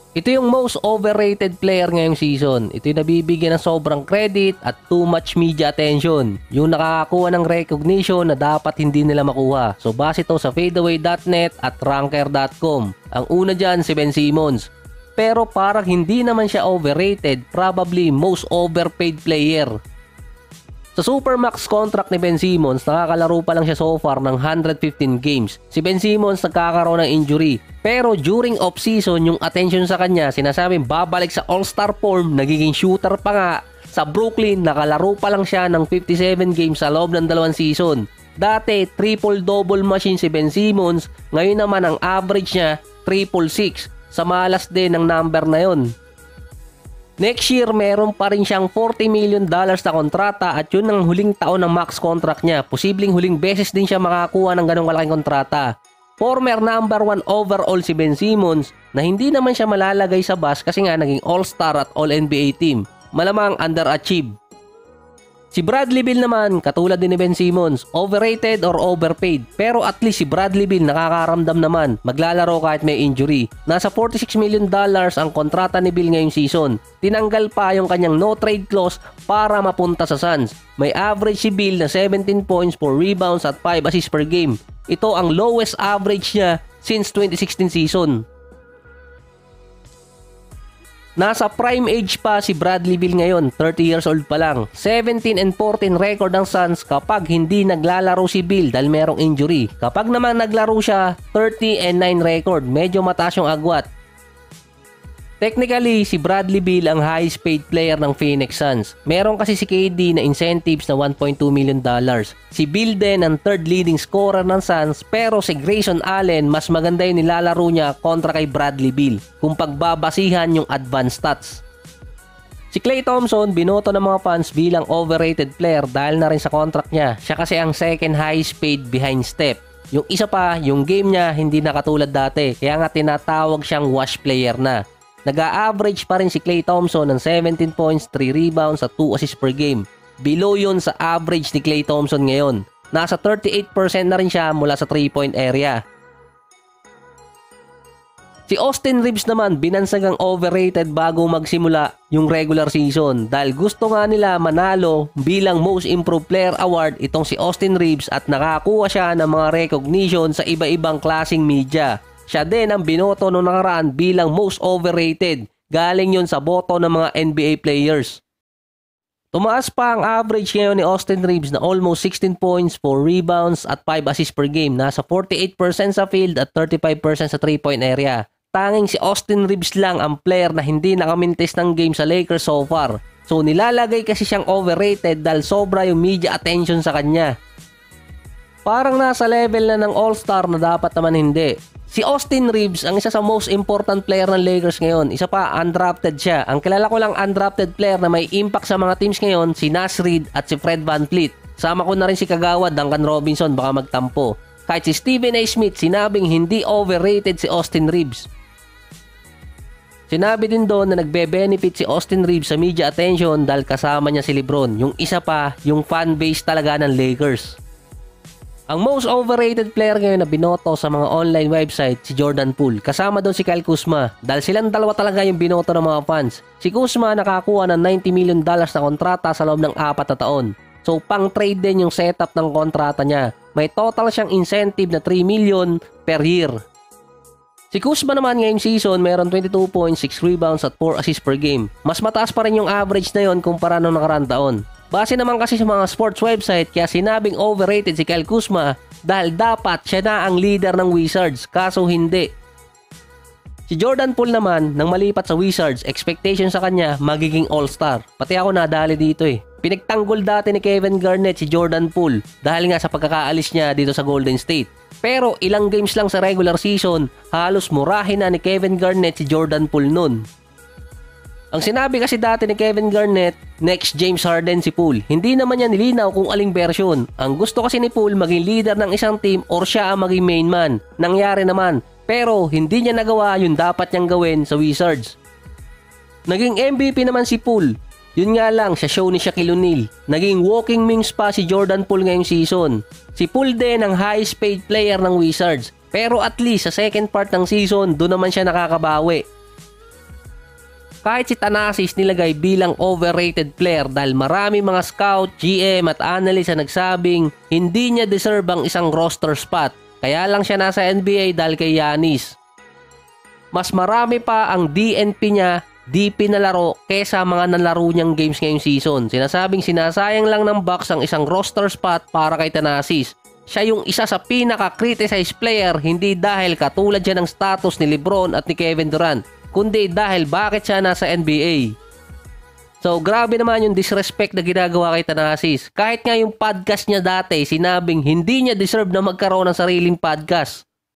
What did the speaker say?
Ito yung most overrated player ngayong season. Ito yung nabibigyan ng sobrang credit at too much media attention. Yung nakakakuha ng recognition na dapat hindi nila makuha. So base ito sa fadeaway.net at ranker.com. Ang una dyan si Ben Simmons. Pero parang hindi naman siya overrated, probably most overpaid player. Sa Supermax contract ni Ben Simmons, nakakalaro pa lang siya so far ng 115 games. Si Ben Simmons nagkakaroon ng injury. Pero during off-season, yung attention sa kanya, sinasabing babalik sa all-star form, nagiging shooter pa nga. Sa Brooklyn, nakalaro pa lang siya ng 57 games sa loob ng 2 season. Dati, triple-double machine si Ben Simmons. Ngayon naman, ang average niya, triple-6. Sa malas din ng number na yon. Next year, meron pa rin siyang $40 million na kontrata at yun ang huling taon ng max contract niya. Posibleng huling beses din siya makakuha ng ganong kalaking kontrata. Former number 1 overall si Ben Simmons na hindi naman siya malalagay sa bus kasi nga naging all-star at all-NBA team. Malamang underachieve. Si Bradley Beal naman, katulad din ni Ben Simmons, overrated or overpaid. Pero at least si Bradley Beal nakakaramdam naman, maglalaro kahit may injury. Nasa $46 million ang kontrata ni Beal ngayong season. Tinanggal pa yung kanyang no trade clause para mapunta sa Suns. May average si Beal na 17 points, 4 rebounds at 5 assists per game. Ito ang lowest average niya since 2016 season. Nasa prime age pa si Bradley Beal ngayon, 30 years old pa lang. 17-14 record ng Suns kapag hindi naglalaro si Beal dahil merong injury. Kapag naman naglaro siya, 30-9 record, medyo mataas yung agwat. Technically, si Bradley Beal ang highest paid player ng Phoenix Suns. Meron kasi si KD na incentives na $1.2 million. Si Beal din ang third leading scorer ng Suns, pero si Grayson Allen mas maganda yung nilalaro niya kontra kay Bradley Beal kung pagbabasihan yung advanced stats. Si Klay Thompson binoto ng mga fans bilang overrated player dahil na rin sa contract niya. Siya kasi ang second highest paid behind Steph. Yung isa pa, yung game niya hindi na katulad dati, kaya nga tinatawag siyang wash player na. Nag-a-average pa rin si Klay Thompson ng 17 points, 3 rebounds at 2 assists per game. Below yun sa average ni Klay Thompson ngayon. Nasa 38% na rin siya mula sa 3-point area. Si Austin Reeves naman binansagang overrated bago magsimula yung regular season dahil gusto nga nila manalo bilang Most Improved Player Award itong si Austin Reeves at nakakuha siya ng mga recognition sa iba-ibang klaseng media. Siya din ang binoto noong nakaraan bilang most overrated. Galing yun sa boto ng mga NBA players. Tumaas pa ang average ngayon ni Austin Reeves na almost 16 points, 4 rebounds at 5 assists per game. Nasa 48% sa field at 35% sa 3-point area. Tanging si Austin Reeves lang ang player na hindi nakamintis ng game sa Lakers so far. So nilalagay kasi siyang overrated dahil sobra yung media attention sa kanya. Parang nasa level na ng all-star na dapat naman hindi. Si Austin Reeves ang isa sa most important player ng Lakers ngayon. Isa pa, undrafted siya. Ang kilala ko lang undrafted player na may impact sa mga teams ngayon, si Naz Reid at si Fred VanVleet. Sama ko na rin si Kagawa, Duncan Robinson, baka magtampo. Kahit si Stephen A. Smith, sinabing hindi overrated si Austin Reeves. Sinabi din doon na nagbe-benefit si Austin Reeves sa media attention dahil kasama niya si LeBron. Yung isa pa, yung fanbase talaga ng Lakers. Ang most overrated player ngayon na binoto sa mga online website si Jordan Poole. Kasama doon si Kyle Kuzma dahil silang dalawa talaga yung binoto ng mga fans. Si Kuzma nakakuha ng $90 million na kontrata sa loob ng 4 na taon. So pang trade din yung setup ng kontrata niya. May total siyang incentive na $3 million per year. Si Kuzma naman ngayong season meron 22 points, 6 rebounds at 4 assists per game. Mas mataas pa rin yung average na yon kumpara nung nakaraang taon. Base naman kasi sa mga sports website kaya sinabing overrated si Kyle Kuzma dahil dapat siya na ang leader ng Wizards, kaso hindi. Si Jordan Poole naman, nang malipat sa Wizards, expectation sa kanya magiging all-star. Pati ako nadali dito eh. Pinagtanggol dati ni Kevin Garnett si Jordan Poole dahil nga sa pagkakaalis niya dito sa Golden State. Pero ilang games lang sa regular season, halos murahin na ni Kevin Garnett si Jordan Poole nun. Ang sinabi kasi dati ni Kevin Garnett, next James Harden si Poole. Hindi naman niya nilinaw kung aling version. Ang gusto kasi ni Poole maging leader ng isang team or siya ang maging main man. Nangyari naman, pero hindi niya nagawa yung dapat niyang gawin sa Wizards. Naging MVP naman si Poole. Yun nga lang, sa show ni Shaquille O'Neal. Naging walking memes pa si Jordan Poole ngayong season. Si Poole din ang highest paid player ng Wizards. Pero at least sa second part ng season, doon naman siya nakakabawi. Kahit si Thanasis nilagay bilang overrated player dahil marami mga scout, GM at analyst na nagsabing hindi niya deserve ang isang roster spot. Kaya lang siya nasa NBA dahil kay Giannis. Mas marami pa ang DNP niya di pinalaro kesa mga nalaro niyang games ngayong season. Sinasabing sinasayang lang ng Bucks ang isang roster spot para kay Thanasis. Siya yung isa sa pinaka-criticized player hindi dahil katulad siya ng status ni LeBron at ni Kevin Durant, kundi dahil bakit siya nasa NBA. So grabe naman yung disrespect na ginagawa kay Thanasis. Kahit nga yung podcast niya dati sinabing hindi niya deserve na magkaroon ng sariling podcast.